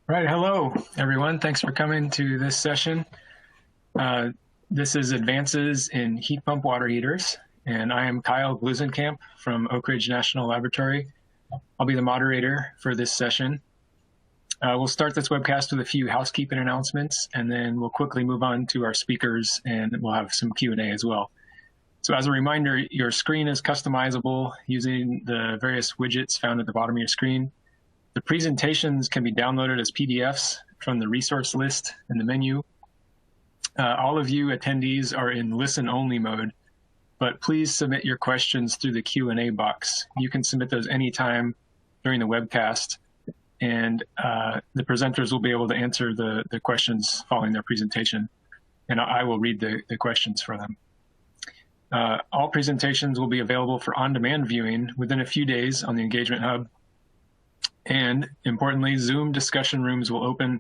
Right. Hello, everyone. Thanks for coming to this session. This is Advances in Heat Pump Water Heaters, and I am Kyle Glusenkamp from Oak Ridge National Laboratory. I'll be the moderator for this session. We'll start this webcast with a few housekeeping announcements, and then we'll quickly move on to our speakers, and we'll have some Q&A as well. So as a reminder, your screen is customizable using the various widgets found at the bottom of your screen. The presentations can be downloaded as PDFs from the resource list in the menu. All of you attendees are in listen-only mode, but please submit your questions through the Q&A box. You can submit those anytime during the webcast, and the presenters will be able to answer the questions following their presentation, and I will read the questions for them. All presentations will be available for on-demand viewing within a few days on the Engagement Hub. And importantly, Zoom discussion rooms will open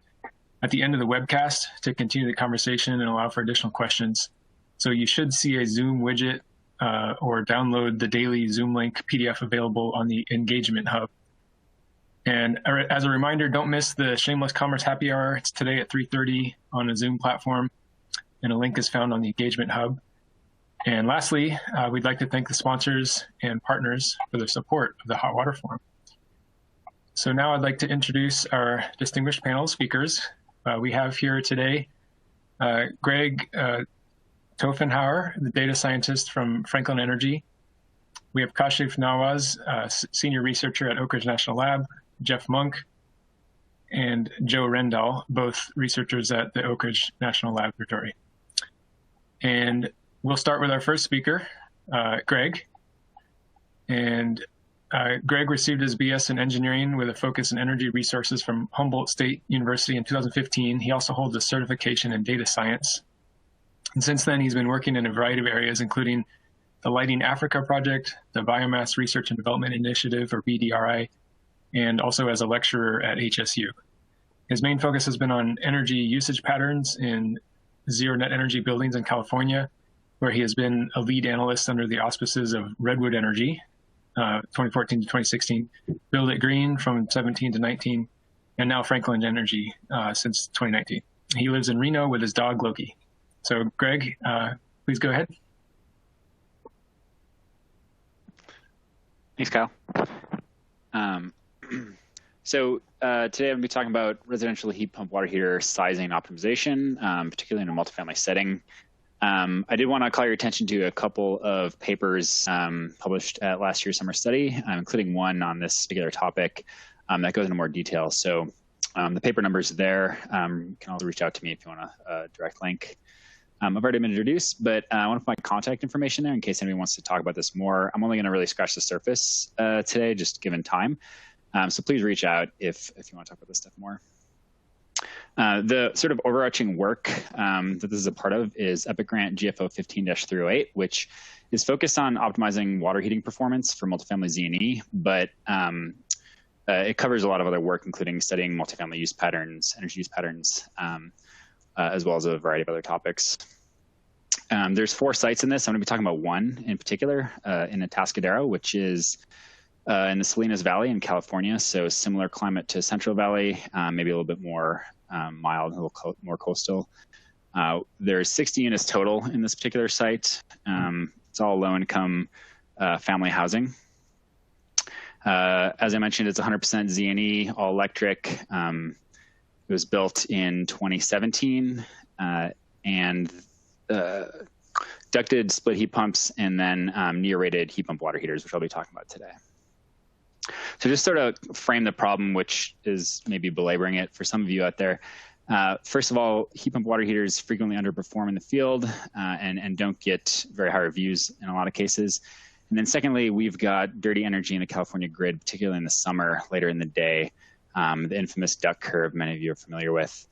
at the end of the webcast to continue the conversation and allow for additional questions. So you should see a Zoom widget or download the daily Zoom link PDF available on the Engagement Hub. And as a reminder, don't miss the Shameless Commerce Happy Hour. It's today at 3:30 on a Zoom platform, and a link is found on the Engagement Hub. And lastly, we'd like to thank the sponsors and partners for their support of the Hot Water Forum. So now I'd like to introduce our distinguished panel of speakers. We have here today Greg Toffenhauer, the data scientist from Franklin Energy. We have Kashif Nawaz, senior researcher at Oak Ridge National Lab, Jeff Monk, and Joe Rendell, both researchers at the Oak Ridge National Laboratory. And we'll start with our first speaker, Greg. And Greg received his BS in engineering with a focus in energy resources from Humboldt State University in 2015. He also holds a certification in data science. And since then, he's been working in a variety of areas, including the Lighting Africa project, the Biomass Research and Development Initiative, or BDRI, and also as a lecturer at HSU. His main focus has been on energy usage patterns in zero net energy buildings in California, where he has been a lead analyst under the auspices of Redwood Energy, 2014 to 2016, Build It Green from 17 to 19, and now Franklin Energy since 2019. He lives in Reno with his dog, Loki. So Greg, please go ahead. Thanks, Kyle. So today I'm going to be talking about residential heat pump water heater sizing optimization, particularly in a multifamily setting. I did want to call your attention to a couple of papers published at last year's summer study, including one on this particular topic that goes into more detail. So the paper numbers there. You can also reach out to me if you want a direct link. I've already been introduced, but I want to put my contact information there in case anyone wants to talk about this more. I'm only going to really scratch the surface today, just given time. So please reach out if you want to talk about this stuff more. The sort of overarching work that this is a part of is EPIC Grant GFO 15-308, which is focused on optimizing water heating performance for multifamily Z&E, but it covers a lot of other work, including studying multifamily use patterns, energy use patterns, as well as a variety of other topics. There's 4 sites in this. I'm going to be talking about one in particular in Atascadero, which is in the Salinas Valley in California, so similar climate to Central Valley, maybe a little bit more mild, a little more coastal. There's 60 units total in this particular site. It's all low-income family housing. As I mentioned, it's 100% Z&E, all electric. It was built in 2017, and ducted split heat pumps, and then near-rated heat pump water heaters, which I'll be talking about today. So just sort of frame the problem, which is maybe belaboring it for some of you out there. First of all, heat pump water heaters frequently underperform in the field and don't get very high reviews in a lot of cases. And then secondly, we've got dirty energy in the California grid, particularly in the summer, later in the day, the infamous duck curve many of you are familiar with.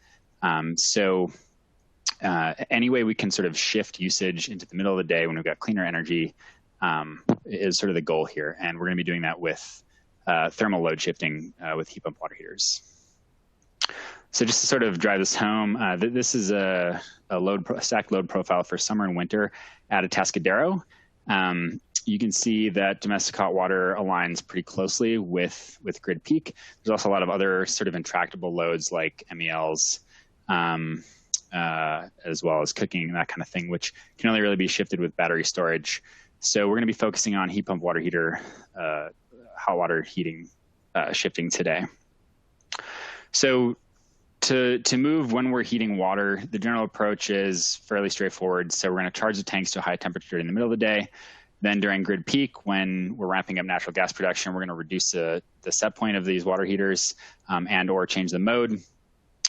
Any way we can sort of shift usage into the middle of the day when we've got cleaner energy is sort of the goal here. And we're going to be doing that with thermal load shifting with heat pump water heaters. So just to sort of drive this home, this is a stacked load profile for summer and winter at Atascadero. You can see that domestic hot water aligns pretty closely with grid peak. There's also a lot of other sort of intractable loads like MELs, as well as cooking and that kind of thing, which can only really be shifted with battery storage. So we're going to be focusing on heat pump water heater, hot water heating shifting today. So to move when we're heating water, the general approach is fairly straightforward. So we're going to charge the tanks to a high temperature in the middle of the day. Then during grid peak, when we're ramping up natural gas production, we're going to reduce the set point of these water heaters and or change the mode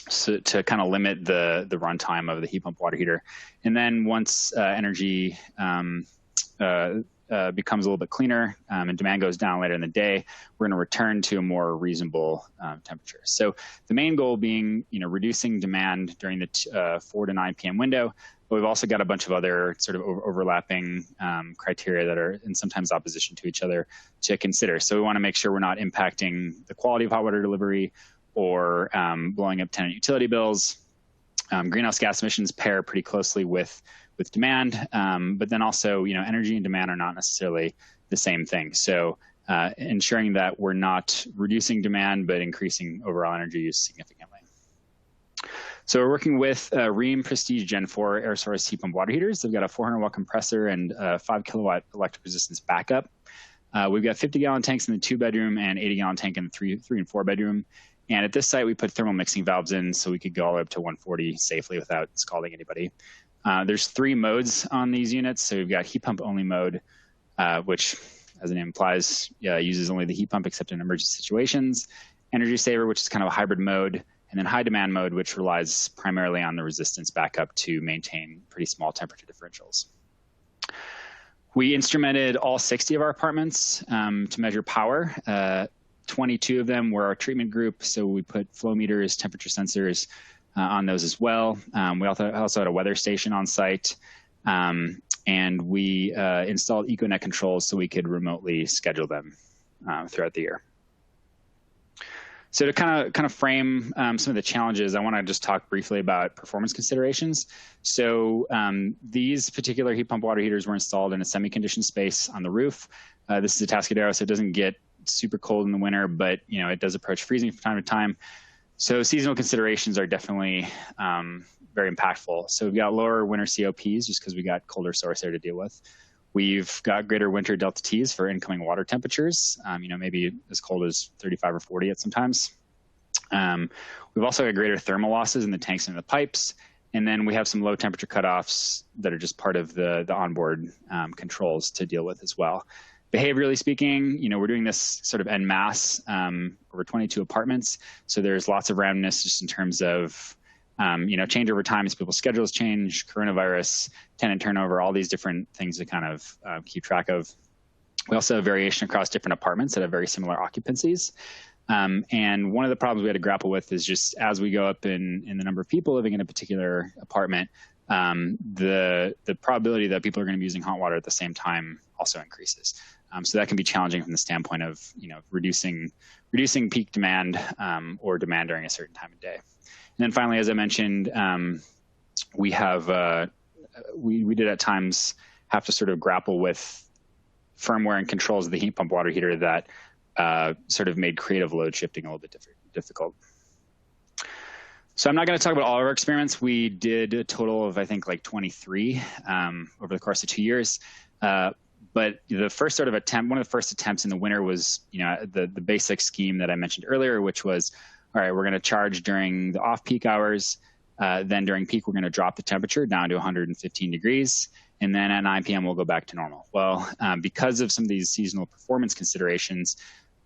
to kind of limit the runtime of the heat pump water heater. And then once energy becomes a little bit cleaner and demand goes down later in the day, we're going to return to a more reasonable temperature. So the main goal being, reducing demand during the 4 to 9 p.m. window. But we've also got a bunch of other sort of overlapping criteria that are in sometimes opposition to each other to consider. So we want to make sure we're not impacting the quality of hot water delivery or blowing up tenant utility bills. Greenhouse gas emissions pair pretty closely with demand, but then also, energy and demand are not necessarily the same thing. So ensuring that we're not reducing demand, but increasing overall energy use significantly. So we're working with Rheem Prestige Gen 4 air source heat pump water heaters. They've got a 400 watt compressor and 5 kilowatt electric resistance backup. We've got 50-gallon tanks in the 2-bedroom and 80-gallon tank in the 3 and 4-bedroom. And at this site, we put thermal mixing valves in so we could go all the way up to 140 safely without scalding anybody. There's 3 modes on these units. So we've got heat pump only mode, which, as the name implies, uses only the heat pump except in emergency situations. Energy saver, which is kind of a hybrid mode. And then high demand mode, which relies primarily on the resistance backup to maintain pretty small temperature differentials. We instrumented all 60 of our apartments to measure power. 22 of them were our treatment group, so we put flow meters, temperature sensors on those as well. We also had a weather station on site, and we installed EcoNet controls so we could remotely schedule them throughout the year. So to kind of frame some of the challenges, I want to just talk briefly about performance considerations. So these particular heat pump water heaters were installed in a semi-conditioned space on the roof. This is a Atascadero, so it doesn't get super cold in the winter, but it does approach freezing from time to time. So seasonal considerations are definitely very impactful. So we've got lower winter COPs just because we got colder source air to deal with. We've got greater winter delta Ts for incoming water temperatures, maybe as cold as 35 or 40 at sometimes. We've also got greater thermal losses in the tanks and the pipes. And then we have some low temperature cutoffs that are just part of the onboard controls to deal with as well. Behaviorally speaking, we're doing this sort of en masse over 22 apartments. So there's lots of randomness just in terms of change over time as people's schedules change, coronavirus, tenant turnover, all these different things to kind of keep track of. We also have variation across different apartments that have very similar occupancies. And one of the problems we had to grapple with is just as we go up in the number of people living in a particular apartment, the probability that people are going to be using hot water at the same time also increases. So that can be challenging from the standpoint of reducing peak demand or demand during a certain time of day. And then finally, as I mentioned, we did at times have to sort of grapple with firmware and controls of the heat pump water heater that sort of made creative load shifting a little bit difficult. So I'm not going to talk about all of our experiments. We did a total of, I think, like 23 over the course of 2 years. But the first sort of attempt, one of the first attempts in the winter was, the basic scheme that I mentioned earlier, which was, all right, we're going to charge during the off-peak hours. Then during peak, we're going to drop the temperature down to 115 degrees. And then at 9 p.m., we'll go back to normal. Well, because of some of these seasonal performance considerations,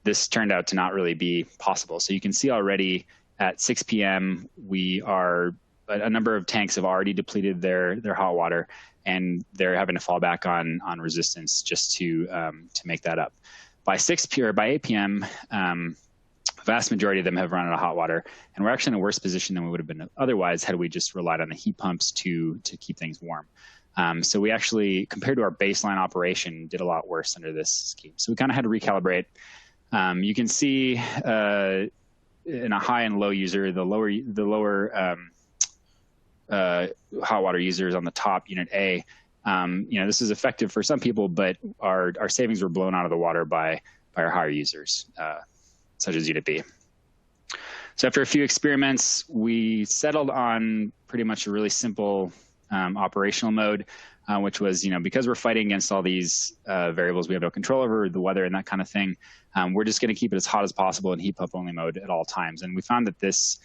this turned out to not really be possible. So you can see already at 6 p.m., a number of tanks have already depleted their hot water, and they're having to fall back on resistance just to make that up. By 8 p.m., vast majority of them have run out of hot water, and we're actually in a worse position than we would have been otherwise had we just relied on the heat pumps to keep things warm. So we actually, compared to our baseline operation, did a lot worse under this scheme. So we kind of had to recalibrate. You can see in a high and low user, the lower hot water users on the top, unit A, This is effective for some people, but our savings were blown out of the water by our higher users, such as Unit B. So after a few experiments, we settled on pretty much a really simple operational mode, which was, because we're fighting against all these variables we have no control over, the weather and that kind of thing, we're just going to keep it as hot as possible in heat pump only mode at all times. And we found that this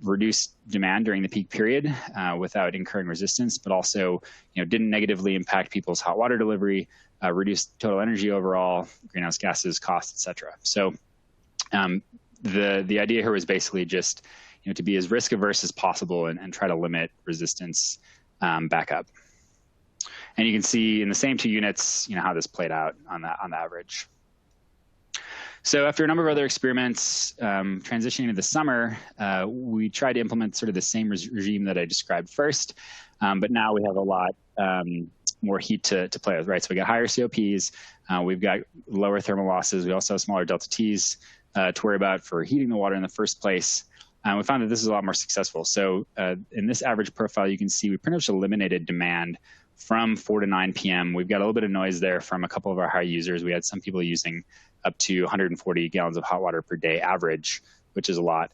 reduced demand during the peak period without incurring resistance, but also, didn't negatively impact people's hot water delivery, reduced total energy overall, greenhouse gases, costs, et cetera. So the idea here was basically just, to be as risk averse as possible and try to limit resistance back up. And you can see in the same two units, how this played out on the average. So after a number of other experiments, transitioning to the summer, we tried to implement sort of the same regime that I described first, but now we have a lot more heat to play with, right? So we got higher COPs, we've got lower thermal losses, we also have smaller delta T's to worry about for heating the water in the first place. We found that this is a lot more successful. So in this average profile, you can see we pretty much eliminated demand from 4 to 9 p.m. We've got a little bit of noise there from a couple of our high users. We had some people using up to 140 gallons of hot water per day average, which is a lot.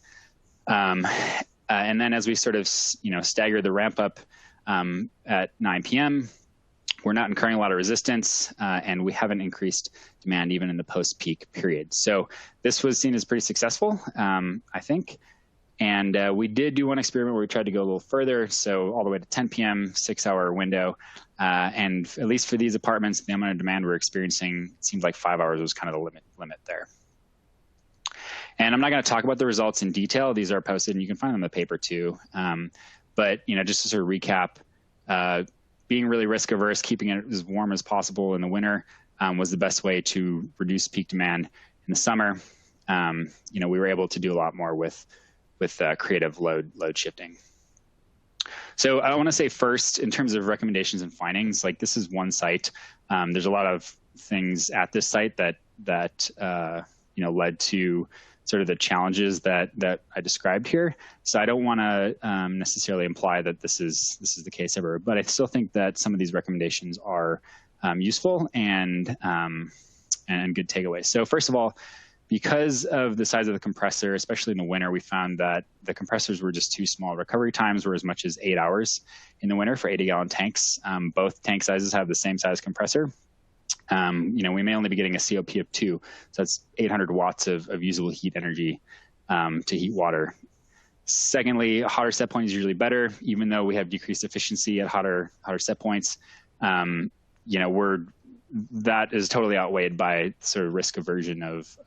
And then as we sort of, stagger the ramp up at 9 p.m., we're not incurring a lot of resistance, and we haven't increased demand even in the post-peak period. So this was seen as pretty successful, I think. And we did do one experiment where we tried to go a little further, so all the way to 10 p.m., 6-hour window. And at least for these apartments, the amount of demand we're experiencing, it seemed like 5 hours was kind of the limit there. And I'm not going to talk about the results in detail. These are posted, and you can find them in the paper too. But just to sort of recap, being really risk averse, keeping it as warm as possible in the winter was the best way to reduce peak demand in the summer. We were able to do a lot more with creative load shifting. So I want to say first, in terms of recommendations and findings, like this is one site. There's a lot of things at this site that led to sort of the challenges that I described here. So I don't want to necessarily imply that this is the case ever, but I still think that some of these recommendations are useful and good takeaways. So first of all, because of the size of the compressor, especially in the winter, we found that the compressors were just too small. Recovery times were as much as 8 hours in the winter for 80-gallon tanks. Both tank sizes have the same size compressor. We may only be getting a COP of 2, so that's 800 watts of usable heat energy to heat water. Secondly, a hotter set point is usually better, even though we have decreased efficiency at hotter set points. That is totally outweighed by sort of risk aversion of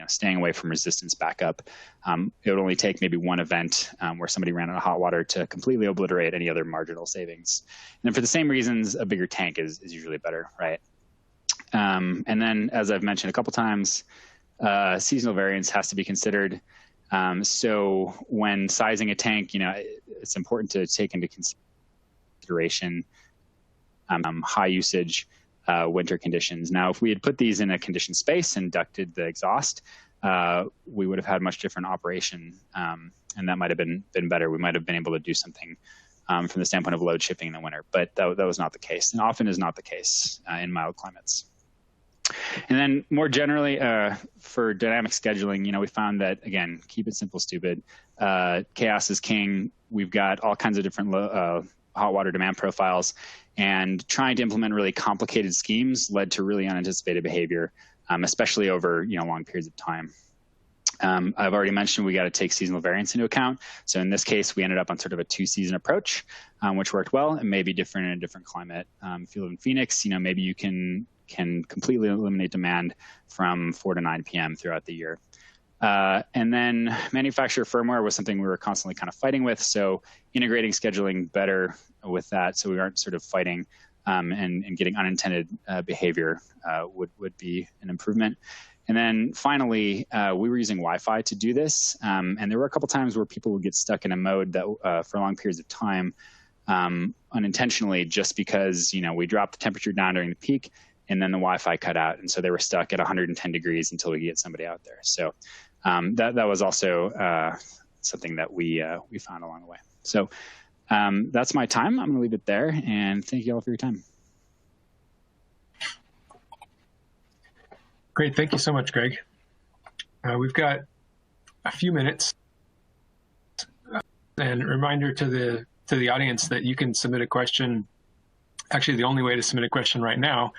staying away from resistance backup. It would only take maybe one event where somebody ran out of hot water to completely obliterate any other marginal savings. And then for the same reasons, a bigger tank is usually better, right? And then, as I've mentioned a couple times, seasonal variance has to be considered. So when sizing a tank, it's important to take into consideration high usage winter conditions. Now, if we had put these in a conditioned space and ducted the exhaust, we would have had much different operation, and that might have been better. We might have been able to do something from the standpoint of load shifting in the winter, but that was not the case, and often is not the case in mild climates. And then more generally, for dynamic scheduling, we found that, again, keep it simple, stupid. Chaos is king. We've got all kinds of different hot water demand profiles, and trying to implement really complicated schemes led to really unanticipated behavior, especially over long periods of time. I've already mentioned we got to take seasonal variance into account. So in this case, we ended up on sort of a 2-season approach, which worked well. It may be different in a different climate. If you live in Phoenix, maybe you can completely eliminate demand from 4 to 9 p.m. throughout the year. And then manufacturer firmware was something we were constantly kind of fighting with. So integrating scheduling better with that, so we aren't sort of fighting and getting unintended behavior would be an improvement. And then finally, we were using Wi-Fi to do this. And there were a couple times where people would get stuck in a mode that for long periods of time unintentionally, just because we dropped the temperature down during the peak and then the Wi-Fi cut out. And so they were stuck at 110 degrees until we get somebody out there. So that was also something that we found along the way. So That's my time. I'm going to leave it there, and thank you all for your time. Great. Thank you so much, Greg. We've got a few minutes. And a reminder to the audience that you can submit a question. Actually, the only way to submit a question right now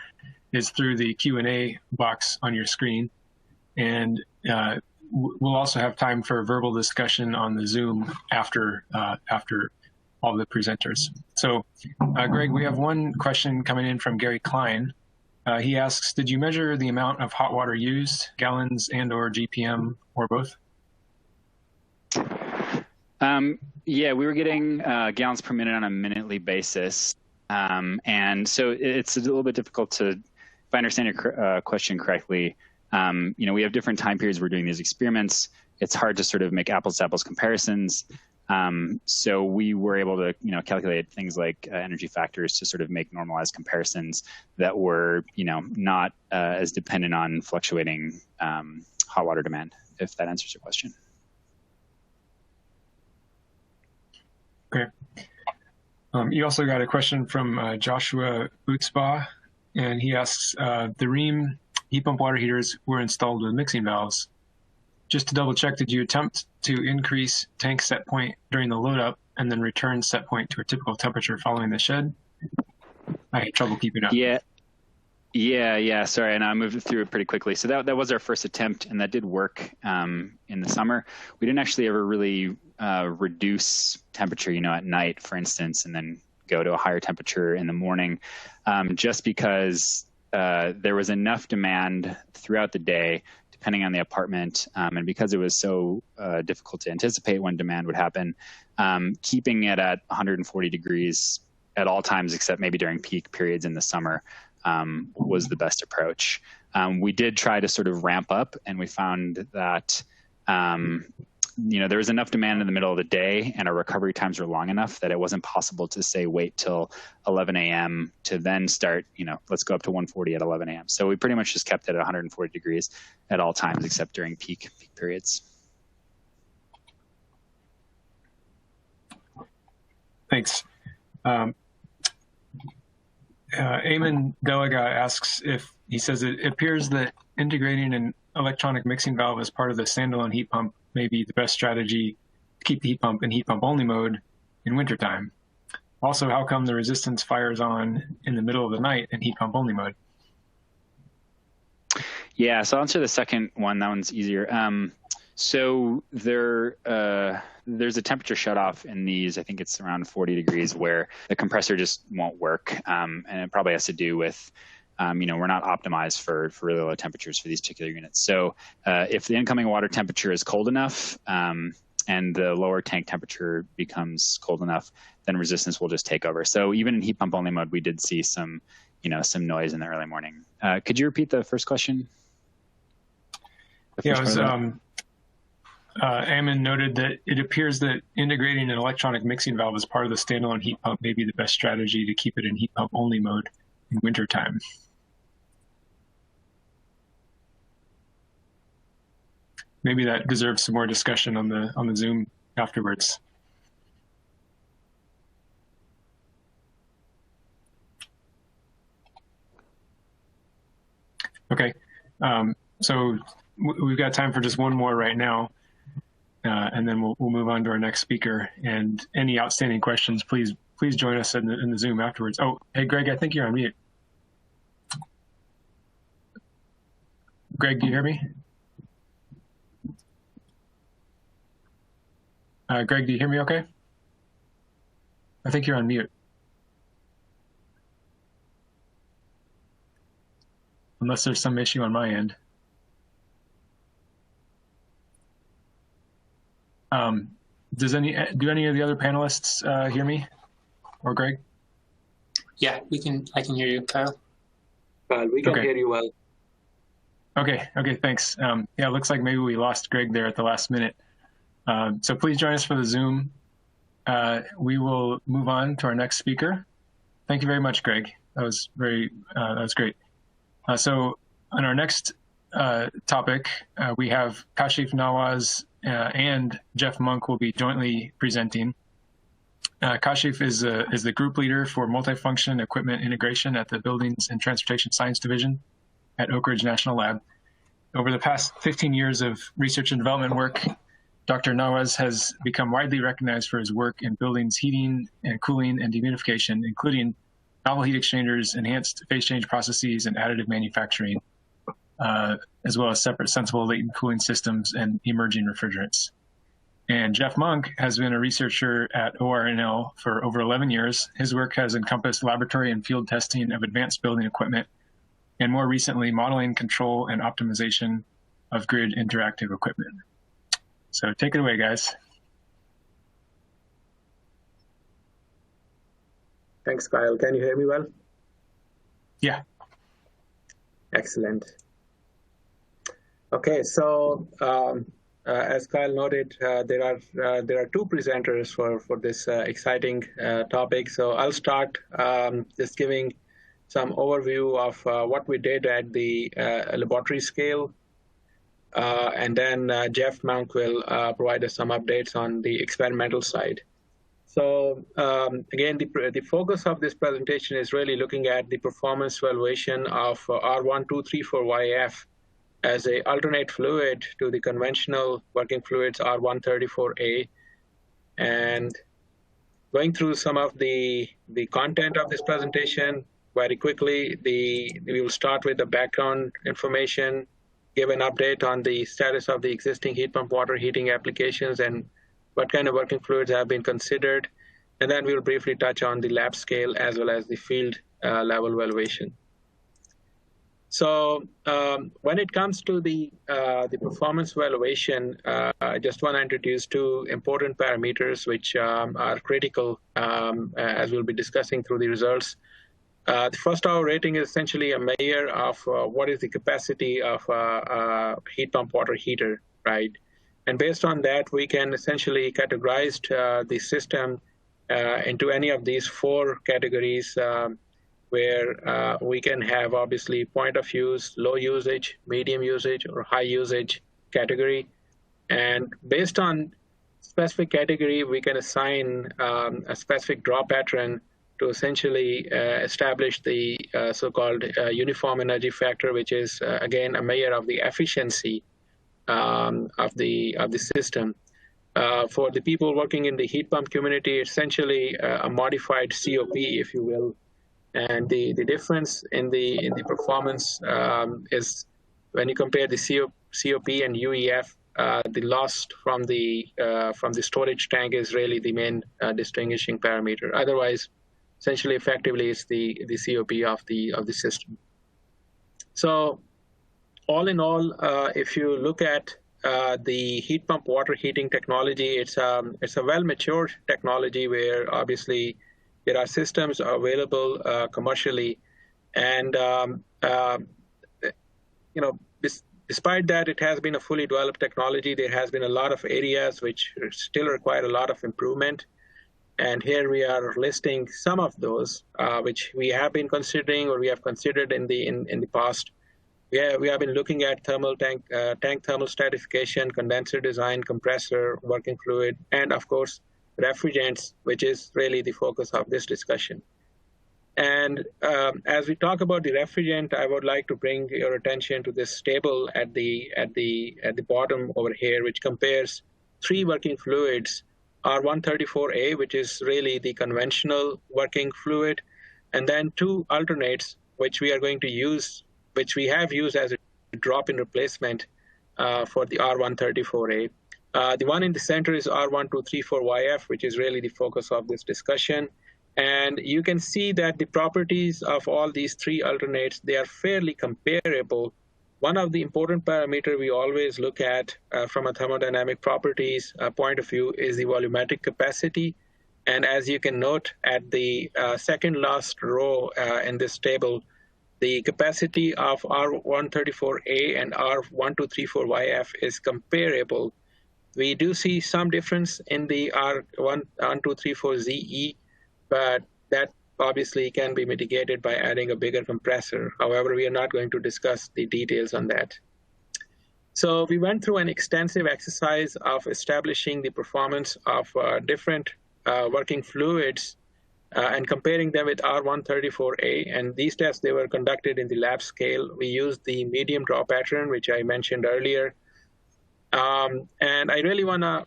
is through the Q&A box on your screen. And we'll also have time for a verbal discussion on the Zoom after all the presenters. So, Greg, we have one question coming in from Gary Klein. He asks, did you measure the amount of hot water used, gallons and/or GPM, or both? Yeah, we were getting gallons per minute on a minutely basis. And so it's a little bit difficult to, if I understand your question correctly, we have different time periods we're doing these experiments. It's hard to sort of make apples to apples comparisons. So we were able to, calculate things like energy factors to sort of make normalized comparisons that were, not as dependent on fluctuating hot water demand, if that answers your question. Okay. You also got a question from Joshua Utspa, and he asks, the Rheem heat pump water heaters were installed with mixing valves. Just to double check, did you attempt to increase tank set point during the load up and then return set point to a typical temperature following the shed? I had trouble keeping up. Yeah. Sorry, and I moved through it pretty quickly. So that was our first attempt, and that did work in the summer. We didn't actually ever really reduce temperature, at night, for instance, and then go to a higher temperature in the morning, just because there was enough demand throughout the day, depending on the apartment, and because it was so difficult to anticipate when demand would happen, keeping it at 140 degrees at all times, except maybe during peak periods in the summer, was the best approach. We did try to sort of ramp up, and we found that there was enough demand in the middle of the day, and our recovery times were long enough that it wasn't possible to say wait till 11 a.m. to then start, let's go up to 140 at 11 a.m. So we pretty much just kept it at 140 degrees at all times except during peak periods. Thanks. Eamon Delega asks he says it appears that integrating an electronic mixing valve as part of the standalone heat pump may be the best strategy to keep the heat pump in heat pump only mode in wintertime. Also, how come the resistance fires on in the middle of the night in heat pump only mode? Yeah, so I'll answer the second one. That one's easier. So there's a temperature shutoff in these. I think it's around 40 degrees where the compressor just won't work. And it probably has to do with, we're not optimized for really low temperatures for these particular units. So if the incoming water temperature is cold enough and the lower tank temperature becomes cold enough, then resistance will just take over. So even in heat pump only mode, we did see some noise in the early morning. Could you repeat the first question? Yeah, it was, Eamon noted that it appears that integrating an electronic mixing valve as part of the standalone heat pump may be the best strategy to keep it in heat pump only mode in wintertime. Maybe that deserves some more discussion on the Zoom afterwards. Okay, so we've got time for just one more right now, and then we'll move on to our next speaker. And any outstanding questions, please join us in the Zoom afterwards. Oh, hey, Greg, I think you're on mute. Greg, do you hear me? Greg, do you hear me okay? I think you're on mute. Unless there's some issue on my end. Do any of the other panelists hear me or Greg? Yeah, I can hear you, Kyle. We can hear you well. Okay, thanks. Yeah, it looks like maybe we lost Greg there at the last minute. So please join us for the Zoom. We will move on to our next speaker. Thank you very much, Greg. That was great. So on our next topic, we have Kashif Nawaz and Jeff Monk will be jointly presenting. Kashif is the group leader for multifunction equipment integration at the Buildings and Transportation Science Division at Oak Ridge National Lab. Over the past 15 years of research and development work, Dr. Nawaz has become widely recognized for his work in buildings heating and cooling and dehumidification, including novel heat exchangers, enhanced phase change processes, and additive manufacturing, as well as separate sensible latent cooling systems and emerging refrigerants. And Jeff Monk has been a researcher at ORNL for over 11 years. His work has encompassed laboratory and field testing of advanced building equipment, and more recently, modeling, control, and optimization of grid interactive equipment. So take it away, guys. Thanks, Kyle. Can you hear me well? Yeah. Excellent. Okay, so as Kyle noted, there are two presenters for this exciting topic. So I'll start just giving some overview of what we did at the laboratory scale, and then Jeff Monk will provide us some updates on the experimental side. So again, the focus of this presentation is really looking at the performance evaluation of R1234YF as an alternate fluid to the conventional working fluids R134A, and going through some of the content of this presentation very quickly. We will start with the background information, give an update on the status of the existing heat pump water heating applications and what kind of working fluids have been considered, and then we'll briefly touch on the lab scale as well as the field level evaluation. So when it comes to the performance evaluation, I just want to introduce two important parameters which are critical as we'll be discussing through the results. The first hour rating is essentially a measure of what is the capacity of a heat pump water heater, right? And based on that, we can essentially categorize the system into any of these four categories where we can have obviously point of use, low usage, medium usage, or high usage category. And based on specific category, we can assign a specific draw pattern to essentially establish the so-called uniform energy factor, which is again a measure of the efficiency of the system. For the people working in the heat pump community, essentially a modified COP, if you will. And the difference in the performance is when you compare the COP and UEF, the loss from the storage tank is really the main distinguishing parameter. Otherwise, essentially, effectively, it's the COP of the system. So, all in all, if you look at the heat pump water heating technology, it's a well-matured technology where obviously there are systems available commercially, and despite that, it has been a fully developed technology. There has been a lot of areas which still require a lot of improvement. And here we are listing some of those which we have been considering or we have considered in the past. We have been looking at tank thermal stratification, condenser design, compressor, working fluid, and of course refrigerants, which is really the focus of this discussion. And as we talk about the refrigerant, I would like to bring your attention to this table at the bottom over here, which compares three working fluids. R134A, which is really the conventional working fluid, and then two alternates, which we are going to use, which we have used as a drop-in replacement for the R134A. The one in the center is R1234YF, which is really the focus of this discussion. And you can see that the properties of all these three alternates, they are fairly comparable. One of the important parameters we always look at from a thermodynamic properties point of view is the volumetric capacity. And as you can note at the second last row in this table, the capacity of R134A and R1234YF is comparable. We do see some difference in the R1234ZE, but that obviously can be mitigated by adding a bigger compressor. However, we are not going to discuss the details on that. So we went through an extensive exercise of establishing the performance of different working fluids and comparing them with R134A. And these tests, they were conducted in the lab scale. We used the medium draw pattern, which I mentioned earlier. And I really want to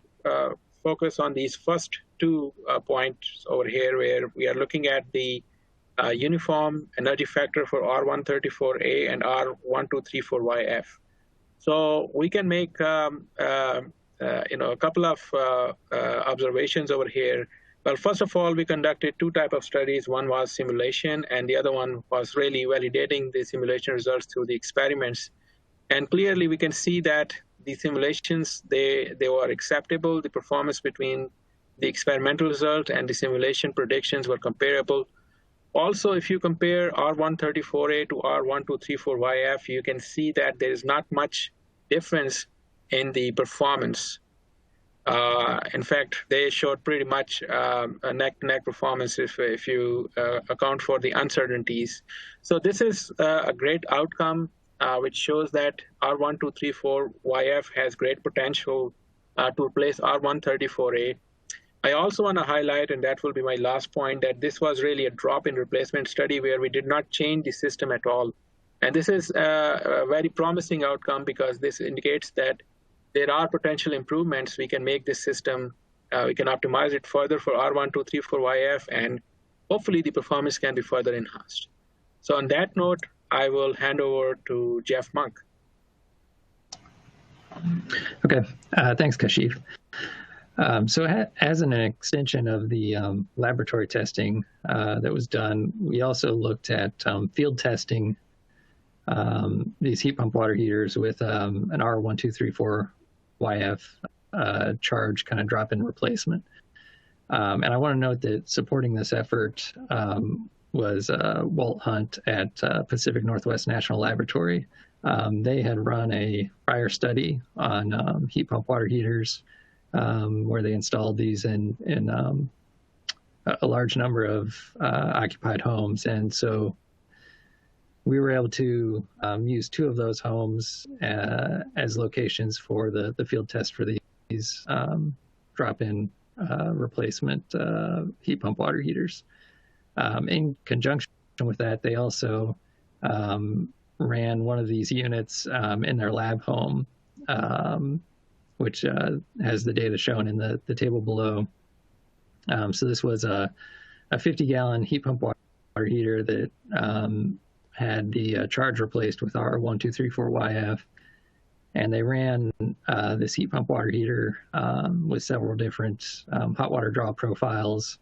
focus on these first two points over here, where we are looking at the uniform energy factor for R134A and R1234YF. So we can make a couple of observations over here. Well, first of all, we conducted two types of studies. One was simulation, and the other one was really validating the simulation results through the experiments. And clearly, we can see that the simulations, they were acceptable. The performance between the experimental result and the simulation predictions were comparable. Also, if you compare R134A to R1234YF, you can see that there is not much difference in the performance. In fact, they showed pretty much a neck-to-neck performance if you account for the uncertainties. So this is a great outcome, which shows that R1234YF has great potential to replace R134A. I also want to highlight, and that will be my last point, that this was really a drop-in replacement study where we did not change the system at all. And this is a very promising outcome because this indicates that there are potential improvements. We can make this system, we can optimize it further for R1234YF, and hopefully the performance can be further enhanced. So on that note, I will hand over to Jeff Monk. Okay, thanks, Kashif. So as an extension of the laboratory testing that was done, we also looked at field testing these heat pump water heaters with an R1234YF charge kind of drop-in replacement. And I want to note that supporting this effort was Walt Hunt at Pacific Northwest National Laboratory. They had run a prior study on heat pump water heaters where they installed these in a large number of occupied homes. And so we were able to use two of those homes as locations for the field test for these drop-in replacement heat pump water heaters. In conjunction with that, they also ran one of these units in their lab home, which has the data shown in the table below. So this was a 50-gallon heat pump water heater that had the charge replaced with our R1234YF. And they ran this heat pump water heater with several different hot water draw profiles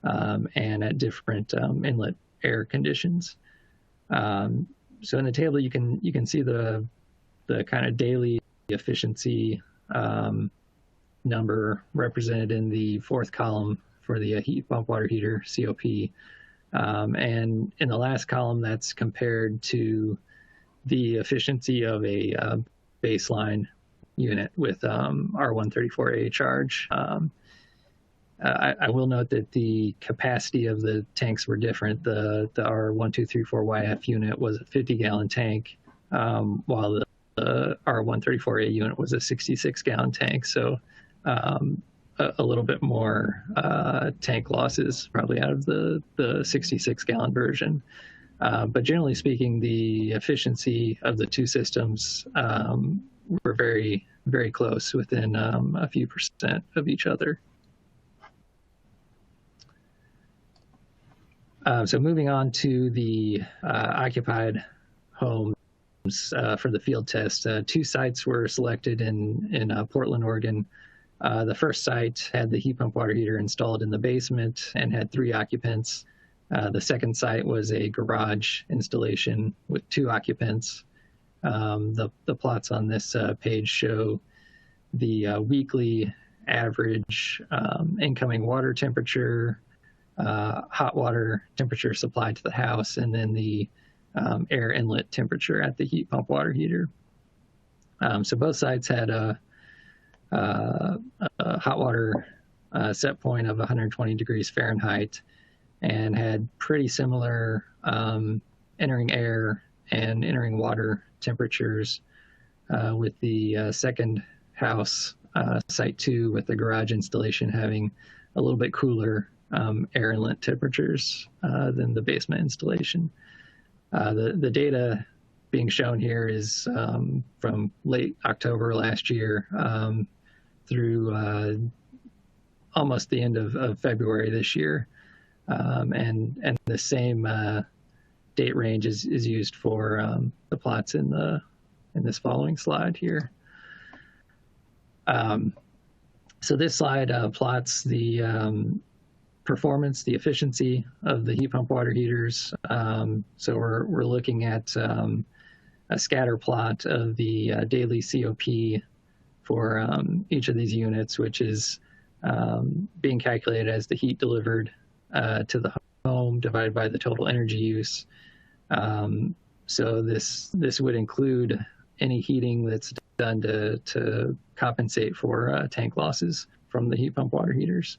and at different inlet air conditions. So in the table, you can see the kind of daily efficiency number represented in the fourth column for the heat pump water heater, COP. And in the last column, that's compared to the efficiency of a baseline unit with R134A charge. I will note that the capacity of the tanks were different. The R1234YF unit was a 50-gallon tank, while the R134A unit was a 66-gallon tank. So a little bit more tank losses probably out of the 66-gallon version. But generally speaking, the efficiency of the two systems were very, very close, within a few percent of each other. So moving on to the occupied homes for the field test, two sites were selected in Portland, Oregon. The first site had the heat pump water heater installed in the basement and had 3 occupants. The second site was a garage installation with 2 occupants. The plots on this page show the weekly average incoming water temperature, hot water temperature supplied to the house, and then the air inlet temperature at the heat pump water heater. So both sites had a hot water set point of 120 degrees Fahrenheit and had pretty similar entering air and entering water temperatures, with the second house, site 2, with the garage installation having a little bit cooler air inlet temperatures than the basement installation. The data being shown here is from late October last year through almost the end of February this year. And the same date range is used for the plots in this following slide here. So this slide plots the performance, the efficiency of the heat pump water heaters. So we're looking at a scatter plot of the daily COP for each of these units, which is being calculated as the heat delivered to the home divided by the total energy use. So this would include any heating that's done to compensate for tank losses from the heat pump water heaters.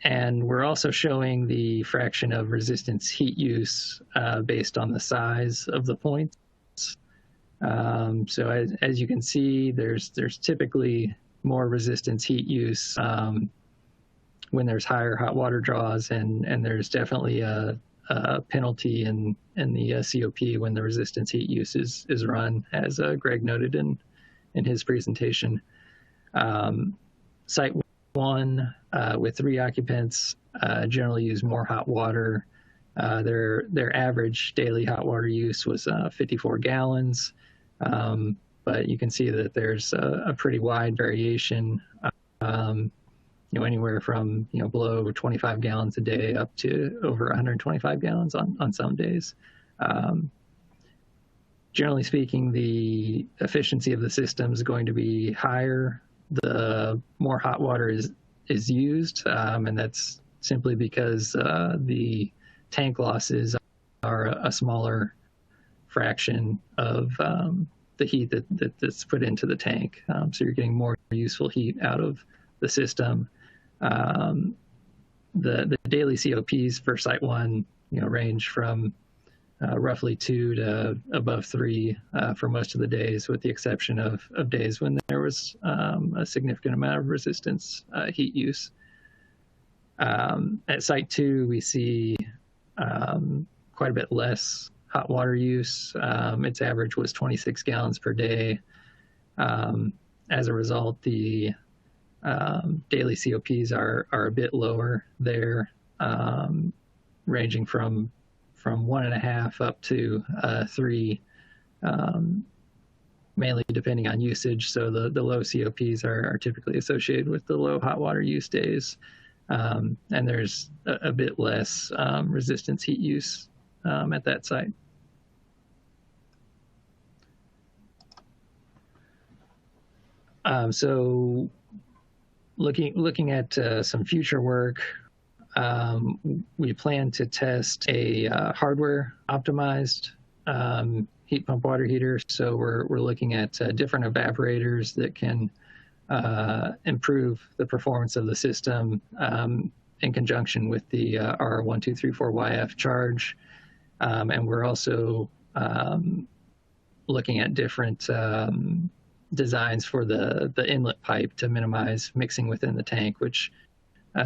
And we're also showing the fraction of resistance heat use based on the size of the points. So as you can see, there's typically more resistance heat use when there's higher hot water draws, and there's definitely a penalty in the COP when the resistance heat use is run, as Greg noted in his presentation. Site 1 with 3 occupants generally use more hot water. Their average daily hot water use was 54 gallons, but you can see that there's a pretty wide variation. Anywhere from below 25 gallons a day up to over 125 gallons on some days. Generally speaking, the efficiency of the system is going to be higher the more hot water is used, and that's simply because the tank losses are a smaller fraction of the heat that's put into the tank. So you're getting more useful heat out of the system. The daily COPs for Site 1, range from roughly 2 to above 3 for most of the days, with the exception of days when there was a significant amount of resistance heat use. At Site 2, we see quite a bit less hot water use. Its average was 26 gallons per day. As a result, the daily COPs are a bit lower there, ranging from 1.5 up to 3, mainly depending on usage. So the low COPs are typically associated with the low hot water use days, and there's a bit less resistance heat use at that site. So looking at some future work, we plan to test a hardware optimized heat pump water heater. So we're looking at different evaporators that can improve the performance of the system in conjunction with the R1234YF charge. And we're also looking at different designs for the inlet pipe to minimize mixing within the tank, which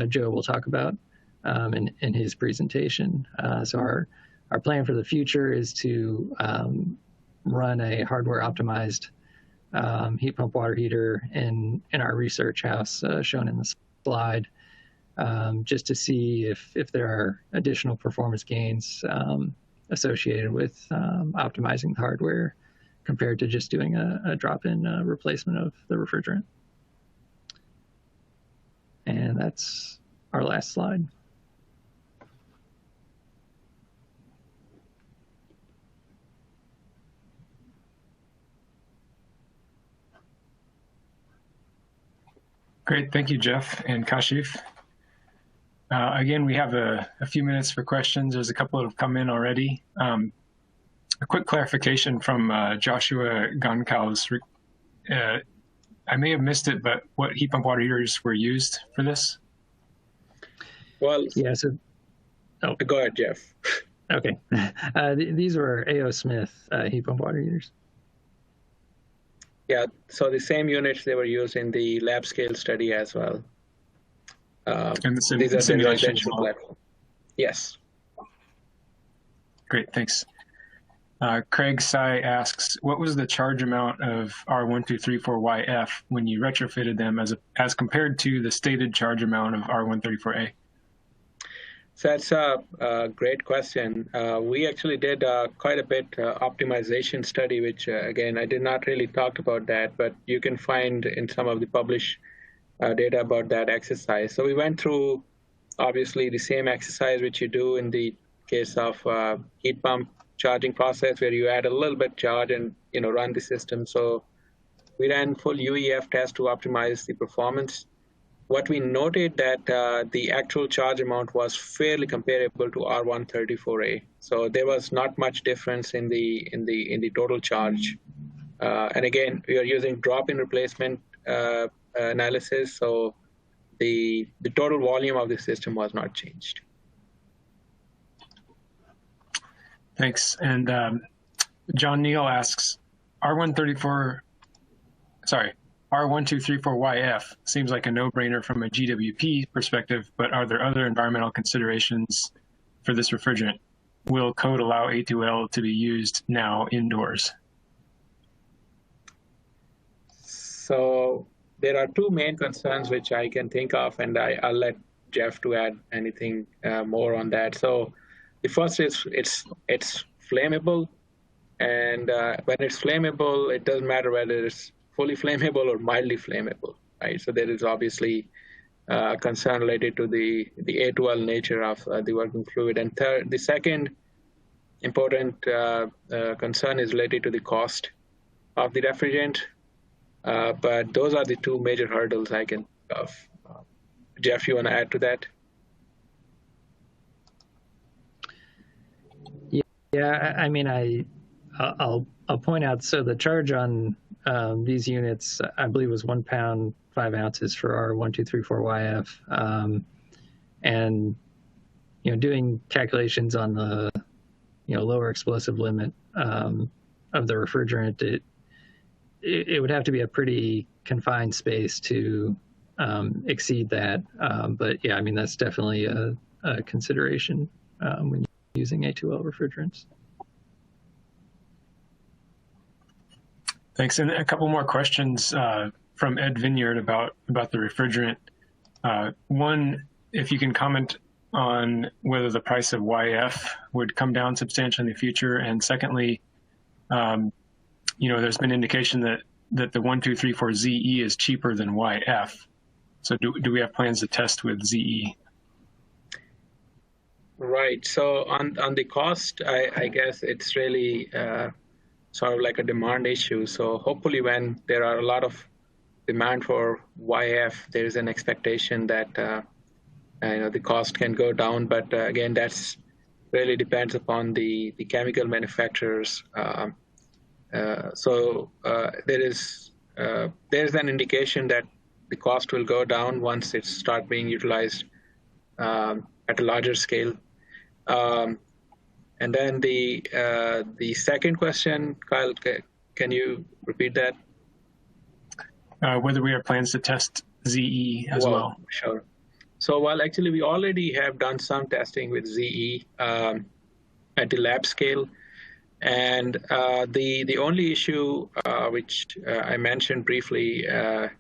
Joe will talk about in his presentation. So our plan for the future is to run a hardware optimized heat pump water heater in our research house shown in the slide, just to see if there are additional performance gains associated with optimizing the hardware compared to just doing a drop-in replacement of the refrigerant. And that's our last slide. Great, thank you, Jeff and Kashif. Again, we have a few minutes for questions. There's a couple that have come in already. A quick clarification from Joshua Gonkal's. I may have missed it, but what heat pump water heaters were used for this? Well, yeah. So, go ahead, Jeff. Okay, these were A.O. Smith heat pump water heaters. Yeah, so the same units they were used in the lab scale study as well. And the these are the simulation as residential well. platform. Yes. Great, thanks. Craig Sy asks, what was the charge amount of R1234YF when you retrofitted them as compared to the stated charge amount of R134A? So that's a great question. We actually did quite a bit optimization study, which again, I did not really talk about that, but you can find in some of the published data about that exercise. So we went through obviously the same exercise which you do in the case of heat pump charging process, where you add a little bit charge and run the system. So we ran full UEF test to optimize the performance. What we noted that the actual charge amount was fairly comparable to R134A. So there was not much difference in the total charge. And again, we are using drop-in replacement analysis, so the total volume of the system was not changed. Thanks. And John Neal asks, R1234YF seems like a no-brainer from a GWP perspective, but are there other environmental considerations for this refrigerant? Will code allow A2L to be used now indoors? So there are two main concerns which I can think of, and I'll let Jeff to add anything more on that. So the first is it's flammable, and when it's flammable, it doesn't matter whether it's fully flammable or mildly flammable, right? So there is obviously concern related to the A2L nature of the working fluid. And the second important concern is related to the cost of the refrigerant. But those are the two major hurdles I can think of. Jeff, you want to add to that? Yeah, I mean, I'll point out, so the charge on these units, I believe, was 1 pound, 5 ounces for our 1234YF. And, doing calculations on the, lower explosive limit of the refrigerant, it would have to be a pretty confined space to exceed that. But yeah, I mean, that's definitely a consideration when using A2L refrigerants. Thanks. And a couple more questions from Ed Vineyard about the refrigerant. One, if you can comment on whether the price of YF would come down substantially in the future. And secondly, there's been indication that the 1234ZE is cheaper than YF. So do we have plans to test with ZE? Right. So on the cost, I guess it's really sort of like a demand issue. So hopefully when there are a lot of demand for YF, there is an expectation that the cost can go down. But again, that's really depends upon the chemical manufacturers. So there's an indication that the cost will go down once it starts being utilized at a larger scale. And then the second question, Kyle, can you repeat that? Whether we have plans to test ZE as well. Sure. So, actually, we already have done some testing with ZE at the lab scale. And the only issue which I mentioned briefly,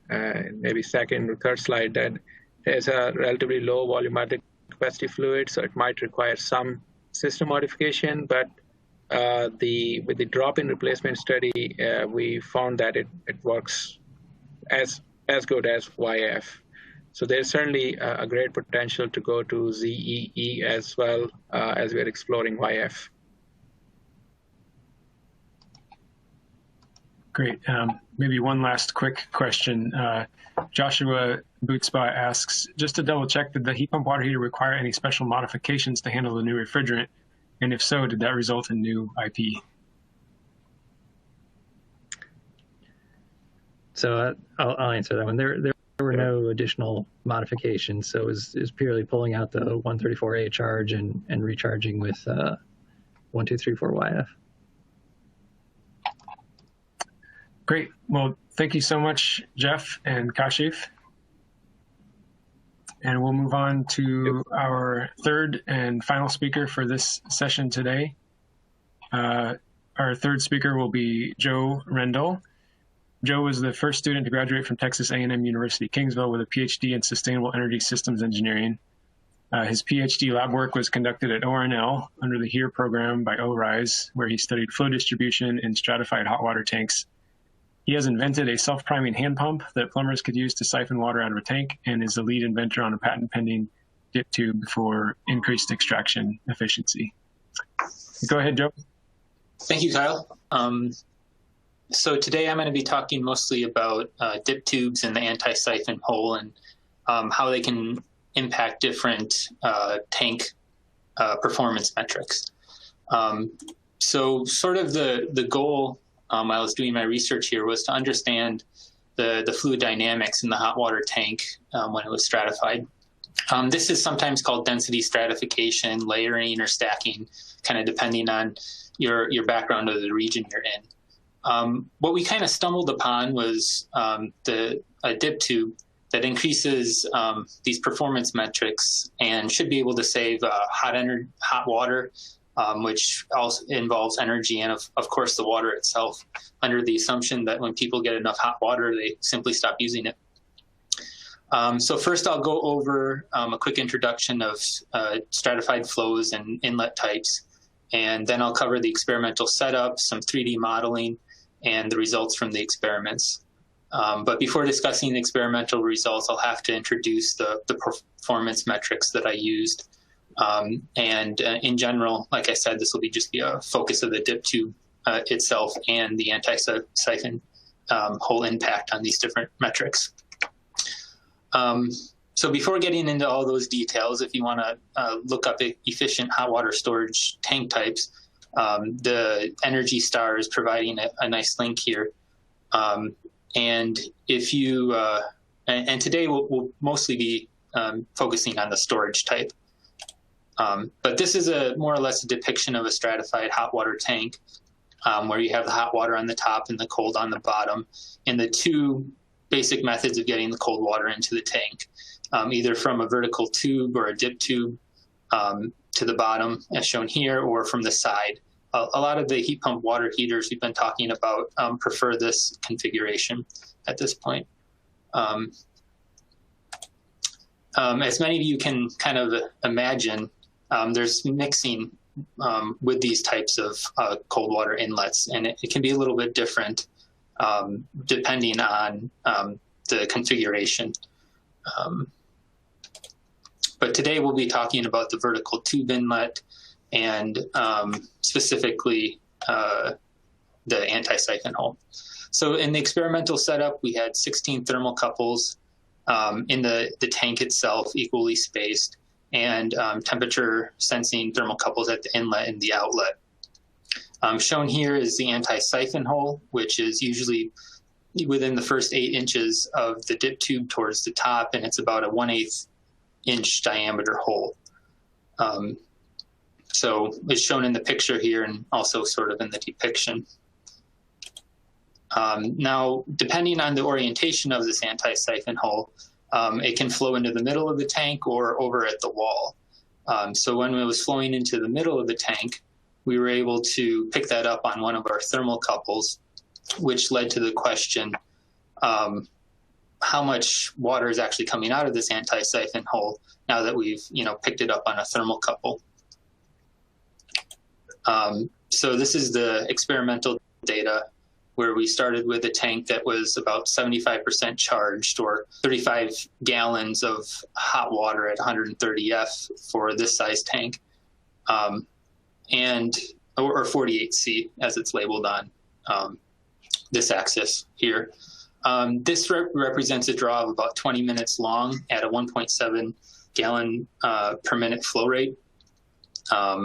maybe second or third slide, that there's a relatively low volumetric capacity fluid, so it might require some system modification. But with the drop-in replacement study, we found that it works as good as YF. So there's certainly a great potential to go to ZEE as well as we're exploring YF. Great. Maybe one last quick question. Joshua Bootspa asks, just to double check, did the heat pump water heater require any special modifications to handle the new refrigerant? And if so, did that result in new IP? So I'll answer that one. There were no additional modifications. So it was purely pulling out the 134A charge and recharging with 1234YF. Great. Well, thank you so much, Jeff and Kashif. And we'll move on to our third and final speaker for this session today. Our third speaker will be Joe Rendell. Joe was the first student to graduate from Texas A&M University, Kingsville, with a PhD in Sustainable Energy Systems Engineering. His PhD lab work was conducted at ORNL under the HERE program by ORISE, where he studied flow distribution in stratified hot water tanks. He has invented a self-priming hand pump that plumbers could use to siphon water out of a tank, and is the lead inventor on a patent-pending dip tube for increased extraction efficiency. Go ahead, Joe. Thank you, Kyle. So today I'm going to be talking mostly about dip tubes and the anti-siphon hole, and how they can impact different tank performance metrics. So sort of the goal while I was doing my research here was to understand the fluid dynamics in the hot water tank when it was stratified. This is sometimes called density stratification, layering, or stacking, kind of depending on your background or the region you're in. What we kind of stumbled upon was a dip tube that increases these performance metrics and should be able to save hot water, which also involves energy and, of course, the water itself, under the assumption that when people get enough hot water, they simply stop using it. So first, I'll go over a quick introduction of stratified flows and inlet types, and then I'll cover the experimental setup, some 3D modeling, and the results from the experiments. But before discussing the experimental results, I'll have to introduce the performance metrics that I used. In general, like I said, this will just be a focus of the dip tube itself and the anti-siphon hole impact on these different metrics. So before getting into all those details, if you want to look up efficient hot water storage tank types, the Energy Star is providing a nice link here. And if you, and today we'll mostly be focusing on the storage type. But this is more or less a depiction of a stratified hot water tank, where you have the hot water on the top and the cold on the bottom, and the two basic methods of getting the cold water into the tank, either from a vertical tube or a dip tube to the bottom, as shown here, or from the side. A lot of the heat pump water heaters we've been talking about prefer this configuration at this point. As many of you can kind of imagine, there's mixing with these types of cold water inlets, and it can be a little bit different depending on the configuration. But today we'll be talking about the vertical tube inlet and specifically the anti-siphon hole. So in the experimental setup, we had 16 thermocouples in the tank itself, equally spaced, and temperature sensing thermocouples at the inlet and the outlet. Shown here is the anti-siphon hole, which is usually within the first 8 inches of the dip tube towards the top, and it's about a 1/8 inch diameter hole. So it's shown in the picture here and also sort of in the depiction. Now, depending on the orientation of this anti-siphon hole, it can flow into the middle of the tank or over at the wall. So when it was flowing into the middle of the tank, we were able to pick that up on one of our thermocouples, which led to the question, how much water is actually coming out of this anti-siphon hole now that we've picked it up on a thermocouple. So this is the experimental data, where we started with a tank that was about 75% charged, or 35 gallons of hot water at 130 F for this size tank, or 48C as it's labeled on this axis here. This represents a draw of about 20 minutes long at a 1.7 gallon per minute flow rate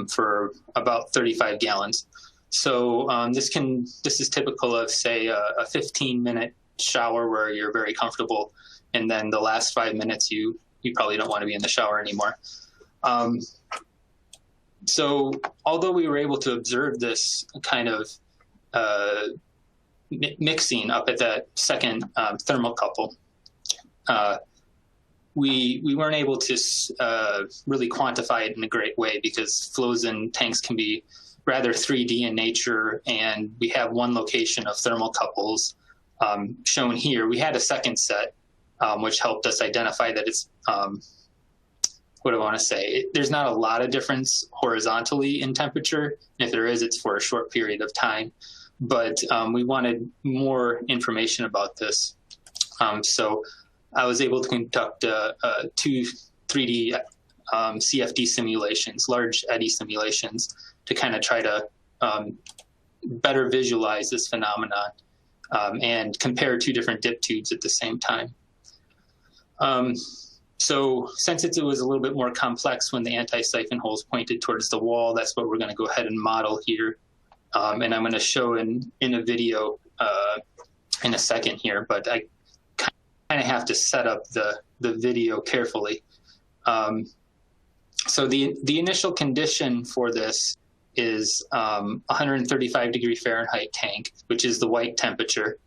for about 35 gallons. So this is typical of, say, a 15-minute shower where you're very comfortable, and then the last 5 minutes you probably don't want to be in the shower anymore. So although we were able to observe this kind of mixing up at that second thermocouple, we weren't able to really quantify it in a great way because flows in tanks can be rather 3D in nature, and we have one location of thermocouples shown here. We had a second set, which helped us identify that it's, what do I want to say? There's not a lot of difference horizontally in temperature. And if there is, it's for a short period of time. But we wanted more information about this. So I was able to conduct two 3D CFD simulations, large eddy simulations, to kind of try to better visualize this phenomenon and compare two different dip tubes at the same time. So since it was a little bit more complex when the anti-siphon holes pointed towards the wall, that's what we're going to go ahead and model here. And I'm going to show in a video in a second here, but I kind of have to set up the video carefully. So the initial condition for this is 135 degree Fahrenheit tank, which is the white temperature.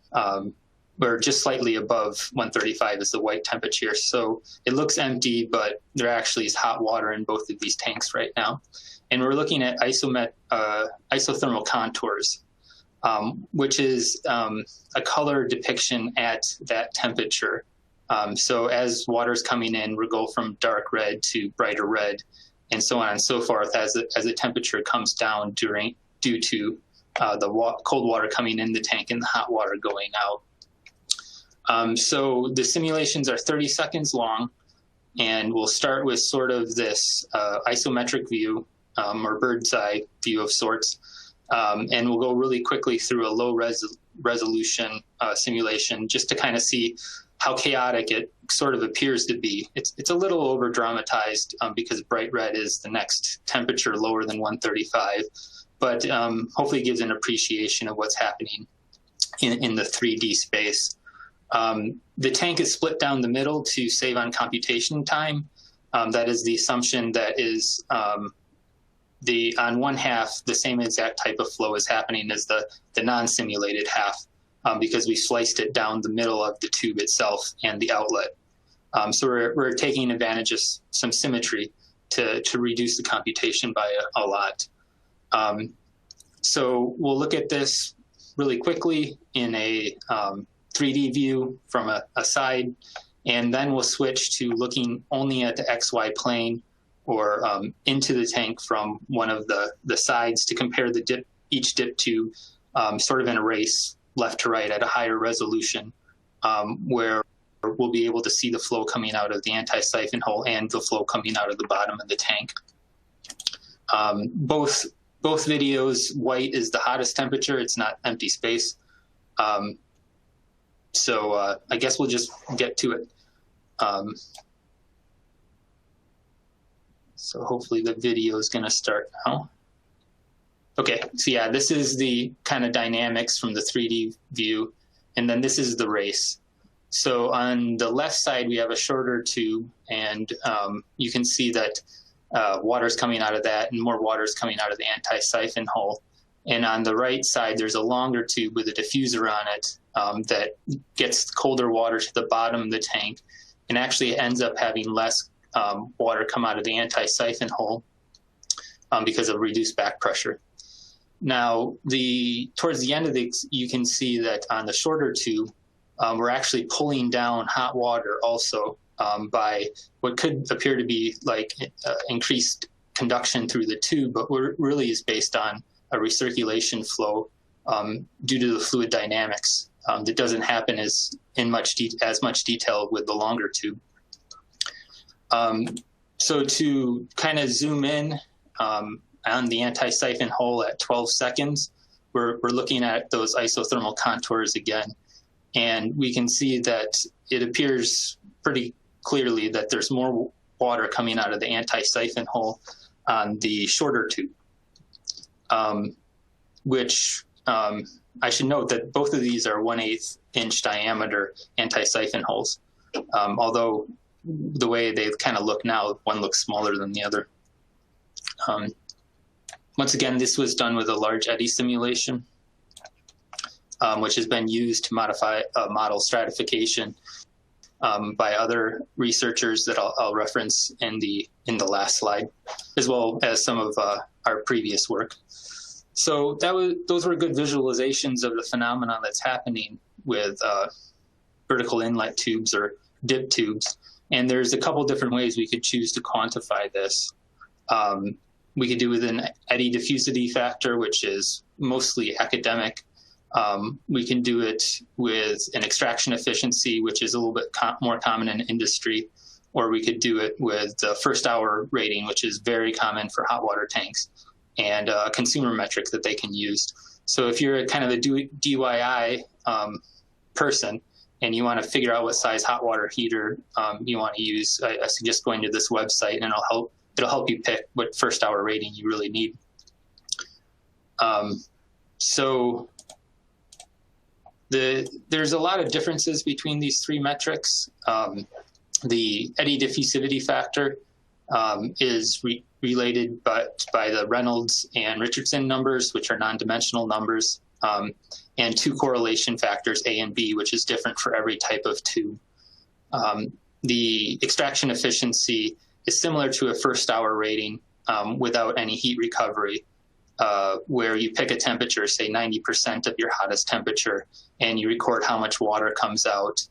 Or just slightly above 135 is the white temperature. So it looks empty, but there actually is hot water in both of these tanks right now. And we're looking at isothermal contours, which is a color depiction at that temperature. So as water's coming in, we'll go from dark red to brighter red, and so on and so forth as the temperature comes down due to the cold water coming in the tank and the hot water going out. So the simulations are 30 seconds long, and we'll start with sort of this isometric view or bird's eye view of sorts. And we'll go really quickly through a low resolution simulation just to kind of see how chaotic it sort of appears to be. It's a little over dramatized because bright red is the next temperature lower than 135, but hopefully gives an appreciation of what's happening in the 3D space. The tank is split down the middle to save on computation time. That is the assumption that is on one half, the same exact type of flow is happening as the non-simulated half because we sliced it down the middle of the tube itself and the outlet. So we're taking advantage of some symmetry to reduce the computation by a lot. So we'll look at this really quickly in a 3D view from a side, and then we'll switch to looking only at the XY plane or into the tank from one of the sides to compare each dip tube sort of in a race left to right at a higher resolution where we'll be able to see the flow coming out of the anti-siphon hole and the flow coming out of the bottom of the tank. Both videos, white is the hottest temperature. It's not empty space. So I guess we'll just get to it. So hopefully the video is going to start now. Okay, so yeah, this is the kind of dynamics from the 3D view, and then this is the race. So on the left side, we have a shorter tube, and you can see that water's coming out of that, and more water's coming out of the anti-siphon hole. And on the right side, there's a longer tube with a diffuser on it that gets colder water to the bottom of the tank, and actually ends up having less water come out of the anti-siphon hole because of reduced back pressure. Now, towards the end of you can see that on the shorter tube, we're actually pulling down hot water also by what could appear to be like increased conduction through the tube, but what really is based on a recirculation flow due to the fluid dynamics that doesn't happen as much detail with the longer tube. So to kind of zoom in on the anti-siphon hole at 12 seconds, we're looking at those isothermal contours again. And we can see that it appears pretty clearly that there's more water coming out of the anti-siphon hole on the shorter tube, which I should note that both of these are 1/8 inch diameter anti-siphon holes, although the way they kind of look now, one looks smaller than the other. Once again, this was done with a large eddy simulation. which has been used to model stratification by other researchers that I'll reference in the last slide, as well as some of our previous work. So those were good visualizations of the phenomenon that's happening with vertical inlet tubes or dip tubes. And there's a couple different ways we could choose to quantify this. We could do with an eddy diffusivity factor, which is mostly academic. We can do it with an extraction efficiency, which is a little bit more common in industry, or we could do it with the first hour rating, which is very common for hot water tanks, and a consumer metric that they can use. So if you're kind of a DIY person and you want to figure out what size hot water heater you want to use, I suggest going to this website, and it'll help you pick what first hour rating you really need. There's a lot of differences between these three metrics. The eddy diffusivity factor is related by the Reynolds and Richardson numbers, which are non-dimensional numbers, and two correlation factors, A and B, which is different for every type of tube. The extraction efficiency is similar to a first hour rating without any heat recovery, where you pick a temperature, say 90% of your hottest temperature, and you record how much water comes out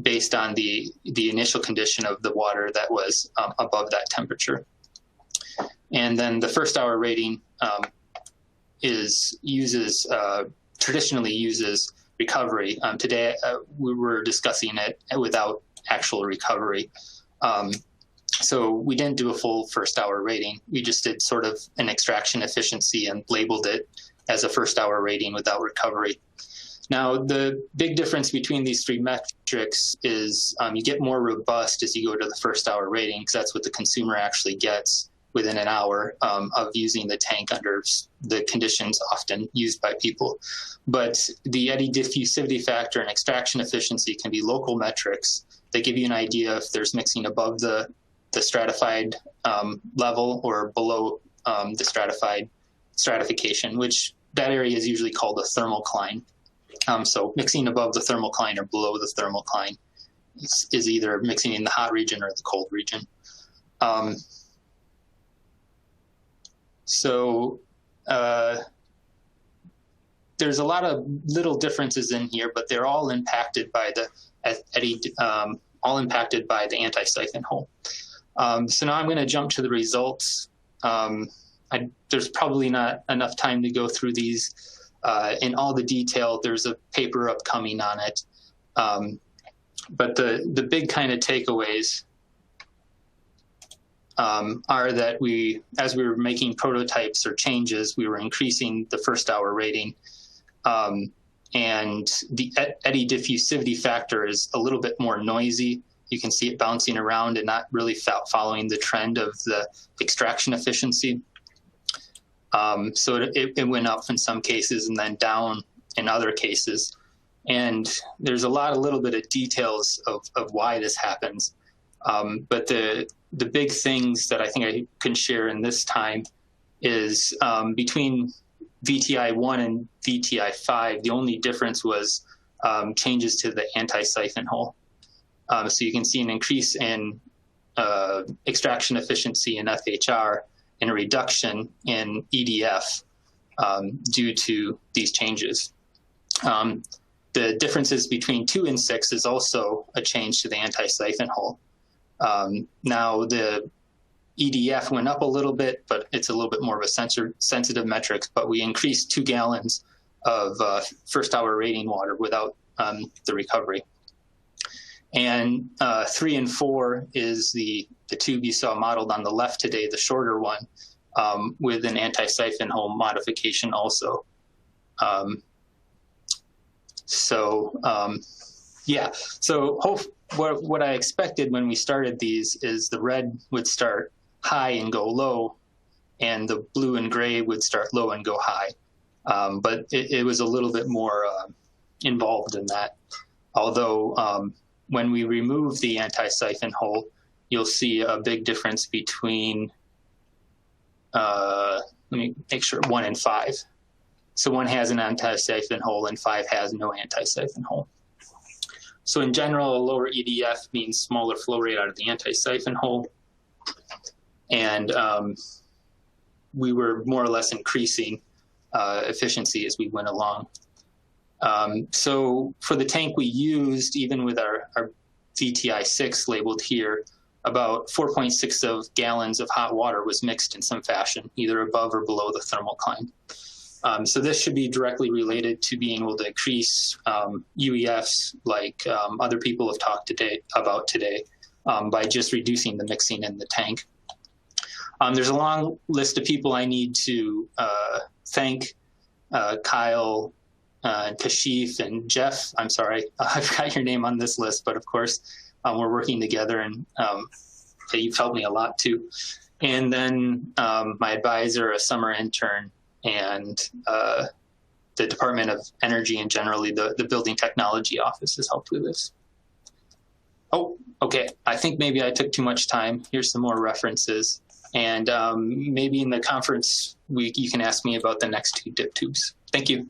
based on the initial condition of the water that was above that temperature. And then the first hour rating traditionally uses recovery. Today we were discussing it without actual recovery. So we didn't do a full first hour rating. We just did sort of an extraction efficiency and labeled it as a first hour rating without recovery. Now, the big difference between these three metrics is you get more robust as you go to the first hour rating, because that's what the consumer actually gets within an hour of using the tank under the conditions often used by people. But the eddy diffusivity factor and extraction efficiency can be local metrics that give you an idea if there's mixing above the stratified level or below the stratification, which that area is usually called a thermocline. So mixing above the thermocline or below the thermocline is either mixing in the hot region or the cold region. There's a lot of little differences in here, but they're all impacted by the anti-siphon hole. So now I'm going to jump to the results. There's probably not enough time to go through these in all the detail. There's a paper upcoming on it. But the big kind of takeaways are that as we were making prototypes or changes, we were increasing the first hour rating. And the eddy diffusivity factor is a little bit more noisy. You can see it bouncing around and not really following the trend of the extraction efficiency. So it went up in some cases and then down in other cases. And there's a little bit of details of why this happens. But the big things that I think I can share in this time is between VTI 1 and VTI 5, the only difference was changes to the anti-siphon hole. So you can see an increase in extraction efficiency in FHR and a reduction in EDF due to these changes. The differences between 2 and 6 is also a change to the anti-siphon hole. Now the EDF went up a little bit, but it's a little bit more of a sensitive metric, but we increased 2 gallons of first hour rating water without the recovery. And 3 and 4 is the tube you saw modeled on the left today, the shorter one, with an anti-siphon hole modification also. So what I expected when we started these is the red would start high and go low, and the blue and gray would start low and go high. But it was a little bit more involved in that. Although when we remove the anti-siphon hole, you'll see a big difference between, let me make sure, 1 and 5. So 1 has an anti-siphon hole and 5 has no anti-siphon hole. So in general, a lower EDF means smaller flow rate out of the anti-siphon hole. And we were more or less increasing efficiency as we went along. So for the tank we used, even with our VTI6 labeled here, about 4.6 of gallons of hot water was mixed in some fashion, either above or below the thermal climb. So this should be directly related to being able to increase UEFs like other people have talked about today by just reducing the mixing in the tank. There's a long list of people I need to thank, Kyle, Kashif, and Jeff. I'm sorry, I've got your name on this list, but of course we're working together, and you've helped me a lot too. And then my advisor, a summer intern, and the Department of Energy and generally the Building Technology Office has helped with this. Oh, okay. I think maybe I took too much time. Here's some more references. And maybe in the conference week, you can ask me about the next 2 dip tubes. Thank you.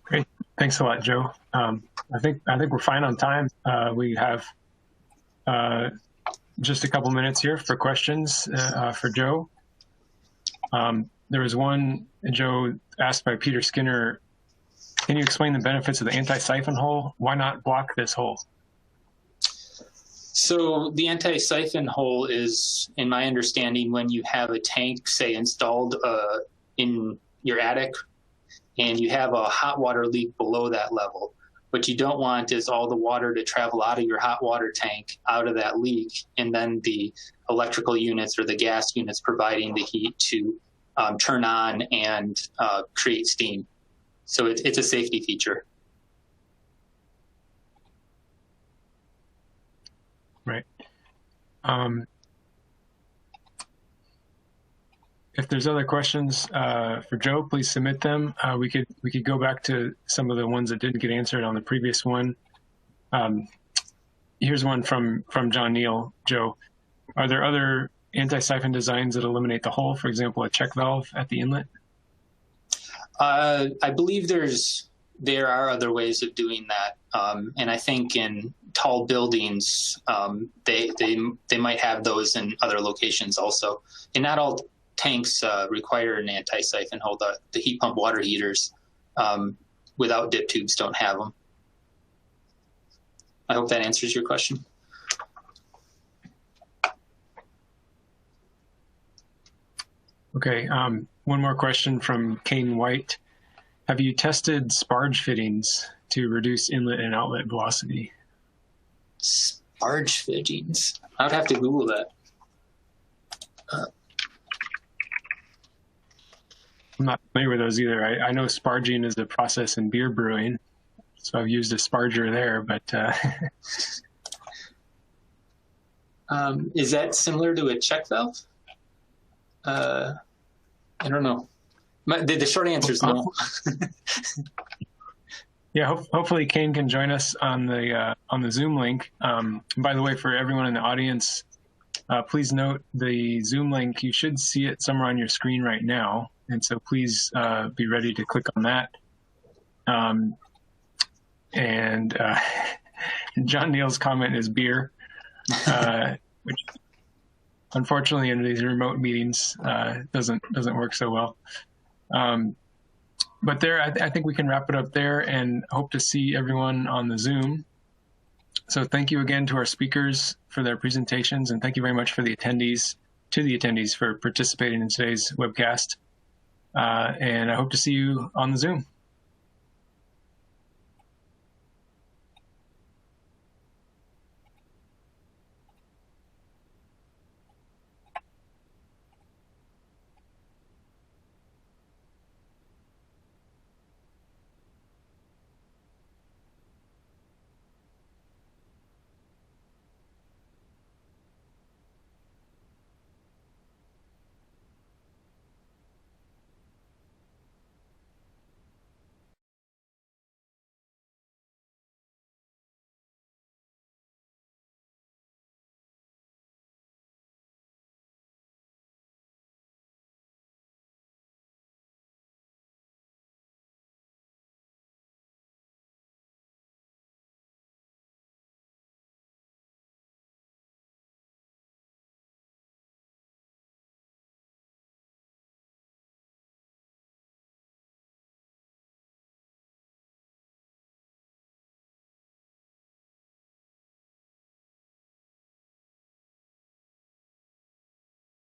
Great. Thanks a lot, Joe. I think we're fine on time. We have just a couple minutes here for questions for Joe. There was one, Joe, asked by Peter Skinner, can you explain the benefits of the anti-siphon hole? Why not block this hole? So the anti-siphon hole is, in my understanding, when you have a tank, say, installed in your attic, and you have a hot water leak below that level. What you don't want is all the water to travel out of your hot water tank, out of that leak, and then the electrical units or the gas units providing the heat to turn on and create steam. So it's a safety feature. Right. If there's other questions for Joe, please submit them. We could go back to some of the ones that didn't get answered on the previous one. Here's one from John Neal. Joe, are there other anti-siphon designs that eliminate the hole? For example, a check valve at the inlet? I believe there are other ways of doing that, and I think in tall buildings they might have those in other locations also. And not all tanks require an anti-siphon hole. The heat pump water heaters without dip tubes don't have them. I hope that answers your question. Okay, one more question from Kane White. Have you tested sparge fittings to reduce inlet and outlet velocity? Sparge fittings? I would have to Google that. I'm not familiar with those either. I know sparging is a process in beer brewing, so I've used a sparger there, but... is that similar to a check valve? I don't know. The short answer is no. Yeah, hopefully Kane can join us on the Zoom link. By the way, for everyone in the audience, please note the Zoom link. You should see it somewhere on your screen right now, and so please be ready to click on that. And John Neal's comment is beer, which unfortunately in these remote meetings doesn't work so well. But there, I think we can wrap it up there and hope to see everyone on the Zoom. So thank you again to our speakers for their presentations, and thank you very much for the attendees for participating in today's webcast. And I hope to see you on the Zoom.